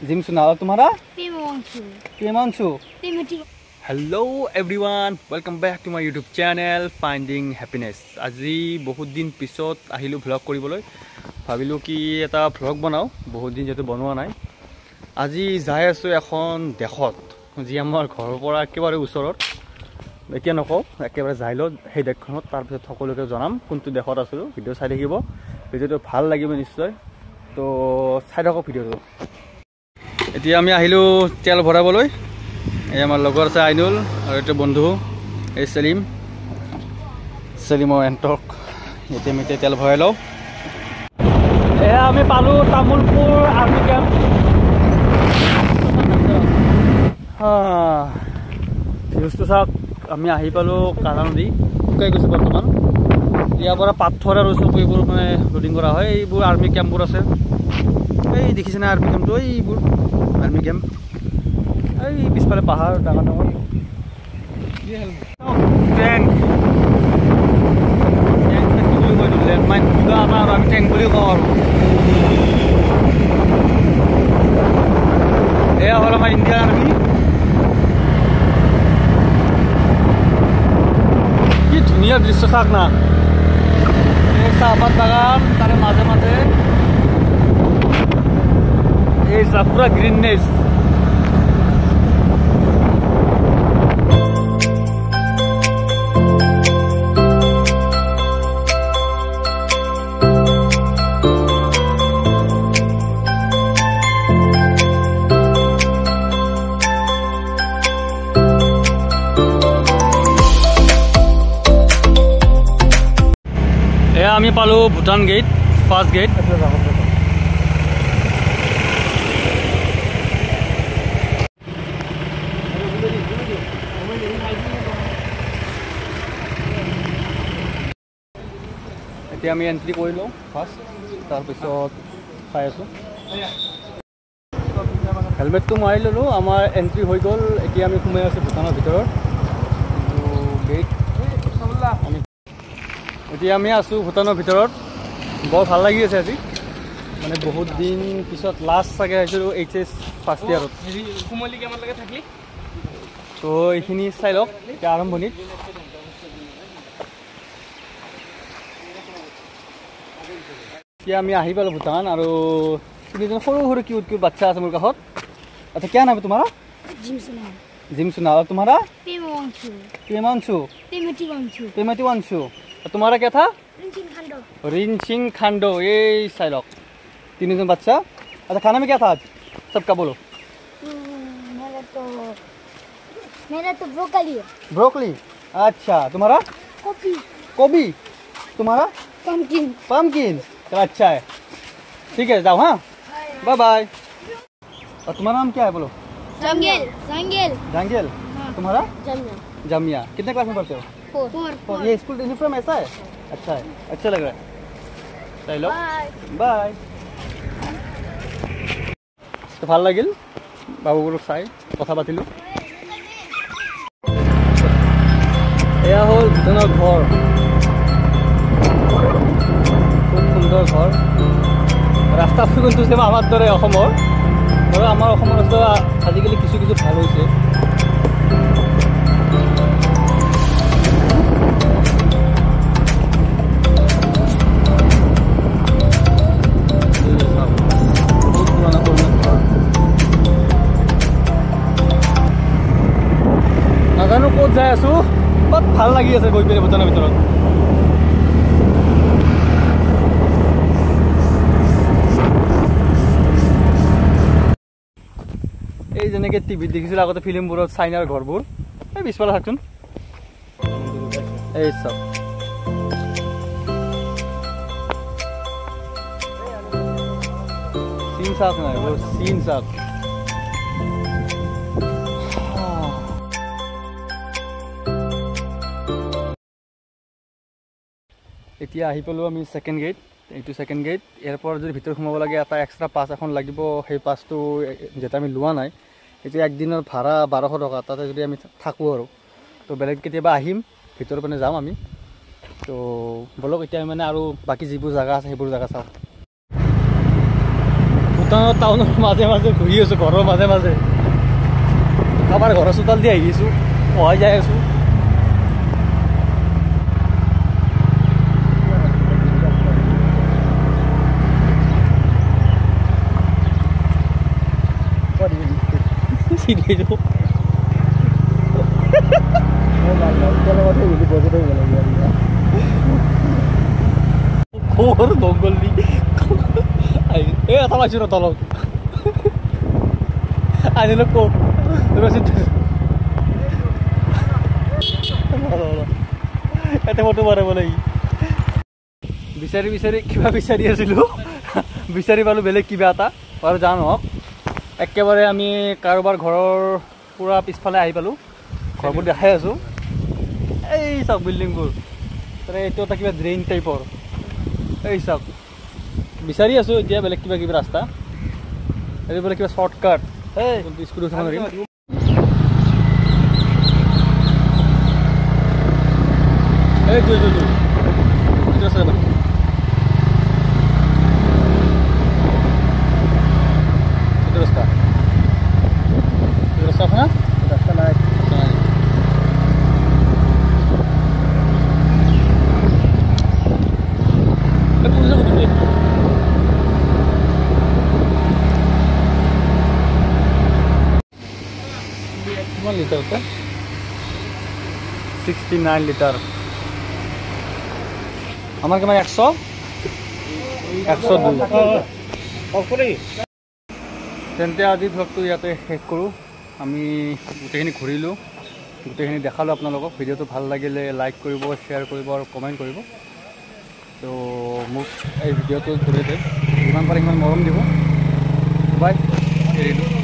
जिमसुना। और तुम्हारा? Premanshu. Hello everyone, welcome back to my YouTube channel finding happiness. আজি बहुत दिन पिছত আহিলো ভ্লগ কৰিবলৈ। ভাবিলো কি এটা ভ্লগ বনাও, বহুত দিন যেটো বনোৱা নাই। আজি যাই আছো এখন দেশত, যি আমাৰ ঘৰৰ পৰা একেবাৰে ওচৰত। এতিয়া নকওঁ, একেবাৰে যাই লওঁ সেই দেশখনত, তাৰপিছত সকলোকে জনাম কোনটো দেশত আছো। ভিডিঅ' চাই থাকিব, ভিডিঅ'টো ভাল লাগিব নিশ্চয়। তো চাই থাকক ভিডিঅ'টো। এতিয়া আমি আহিলো তেল ভৰাবলৈ। এই আমাৰ লগৰ আছে আইনুল, আৰু এইটো বন্ধু এই চেলিমৰ এণ্টক। এতিয়া আমি তেল ভৰাই লওঁ। এয়া আমি পালোঁ তামোলপুৰ আৰ্মি কেম্প। ভিউজটো চাওক, আমি আহি পালোঁ কালা নদী, শুকাই গৈছে বৰ্তমান। ইয়াৰ পৰা পাথৰ আৰু চব এইবোৰ মানে লোডিং কৰা হয়। এইবোৰ আৰ্মি কেম্পবোৰ আছে। এই দেখিছেনে আৰ্মি কেম্পটো? এইবোৰ আৰ্মি কেম্প। এই পিছফালে পাহাৰ ডাঙৰ ডাঙৰ টেংক বুলি কয়, লেণ্ডমাইন কিবা এটা, আৰু আমি টেংক বুলি কওঁ। আৰু এয়া হ'ল আমাৰ ইণ্ডিয়ান আৰ্মি। কি ধুনীয়া দৃশ্য চাওক না, এই চাহপাত বাগান, তাৰে মাজে মাজে এই পুৰা গ্ৰীণনেছ। এয়া আমি পালোঁ ভূটান গেট, ফাৰ্ষ্ট গেট। এতিয়া আমি এণ্ট্ৰি কৰি লওঁ ফাৰ্ষ্ট, তাৰপিছত চাই আছোঁ। হেলমেটটো মাৰি ল'লোঁ, আমাৰ এণ্ট্ৰি হৈ গ'ল। এতিয়া আমি সোমাই আছোঁ ভূটানৰ ভিতৰত। গেট এতিয়া আমি আছোঁ ভূটানৰ ভিতৰত। বৰ ভাল লাগি আছে আজি, মানে বহুত দিন পিছত লাষ্ট চাগে আহিছিলোঁ HS ফাৰ্ষ্ট ইয়াৰত। তো এইখিনি চাই লওক এতিয়া আৰম্ভণিত। এতিয়া আমি আহি পালোঁ ভূটান, আৰু তিনিজন সৰু সৰু কিউট কিউট বাচ্চা আছে মোৰ কাষত। আচ্ছা, क्या नाम है तुम्हारा? जिमसुना। और तुम्हारा? प्रेमांशु। तुम्हारा क्या था? रिंचिंग खांडो। ये साइलॉक तीनों बच्चा। अच्छा, खाना में क्या था आज सबका बोलो? मेरा तो ब्रोकली है। ब्रोकली। अच्छा, तुम्हारा? गोभी। तुम्हारा? पम्पकिन। तो अच्छा है, ठीक है, जाओ। हाँ, बाय बाय। और तुम्हारा नाम क्या है बोलो? जंगल। हाँ। तुम्हारा? जमिया। कितने क्लास में पढ़ते हो? 4। ये स्कूल यूनिफॉर्म ऐसा है? अच्छा है, अच्छा लग रहा है। चलो बाय। तो ভাল লাগিল বাবুবোৰক চাই, কথা পাতিলোঁ। এয়া হ'ল ভূটানৰ ঘৰ, খুব সুন্দৰ ঘৰ। ৰাস্তাটো কিন্তু আমাৰ দৰে অসমৰ, আৰু আমাৰ অসমৰ ৰাস্তা আজিকালি কিছু কিছু ভাল হৈছে। নাজানো ক'ত যাই আছোঁ, বাট ভাল লাগি আছে গৈ পিনে ভূটানৰ ভিতৰত। এই যেনেকৈ টিভিত দেখিছিলোঁ আগতে ফিল্মবোৰত, চাইনাৰ ঘৰবোৰ। এই পিছফালে থাকচোন, এই চব চিন চাওক নাই, চিন চাওক। এতিয়া আহি পালোঁ আমি ছেকেণ্ড গেট। এইটো ছেকেণ্ড গেট। ইয়াৰ পৰা যদি ভিতৰত সোমাব লাগে এটা এক্সট্ৰা পাছ এখন লাগিব। সেই পাছটো যেতিয়া আমি লোৱা নাই, এতিয়া একদিনৰ ভাড়া 1200 টকা। তাতে যদি আমি থাকোঁ আৰু, তো বেলেগ কেতিয়াবা আহিম, ভিতৰৰ পিনে যাম আমি। তো বলক এতিয়া মানে আৰু বাকী যিবোৰ জাগা আছে সেইবোৰ জাগা চাওঁ। ভূটানৰ টাউনৰ মাজে মাজে ঘূৰি আছোঁ, ঘৰৰ মাজে মাজে কাৰোবাৰ ঘৰৰ চোতাল দি আহিছোঁ, পঢ়াই যাই আছোঁ। জংঘল দি এই এটা পাইছোঁ ন তলত আনিলো ক'ত ইয়াতে ফটো মাৰিব লাগি বিচাৰি বিচাৰি কিবা বিচাৰি আছিলোঁ, বিচাৰি পালোঁ বেলেগ কিবা এটা বাৰু যা নহওক। একেবাৰে আমি কাৰোবাৰ ঘৰৰ পূৰা পিছফালে আহি পালোঁ, ঘৰবোৰ দেখাই আছোঁ। এই চাওক বিল্ডিংবোৰ, এইটো এটা কিবা ড্ৰেইন টাইপৰ। এই চাওক বিচাৰি আছোঁ এতিয়া বেলেগ কিবা কিবি ৰাস্তা, এইটো বোলে কিবা শ্বৰ্টকাট। এই স্কুটি উঠাব নোৱাৰিম। এইটো ৰাস্তা যাব ৰাস্তা ৰাস্তা না ৰাস্তা নাই কিমান লিটাৰ আছে? 69 লিটাৰ। আমাৰ কিমান 100 102। তেন্তে আজি ভ্লগটো ইয়াতে শেষ কৰোঁ। আমি গোটেইখিনি ঘূৰিলোঁ, গোটেইখিনি দেখালোঁ আপোনালোকক। ভিডিঅ'টো ভাল লাগিলে লাইক কৰিব, শ্বেয়াৰ কৰিব আৰু কমেণ্ট কৰিব। তো মোক এই ভিডিঅ'টোৰ জৰিয়তে যিমান পাৰে সিমান মৰম দিব। বাই, এৰিলোঁ।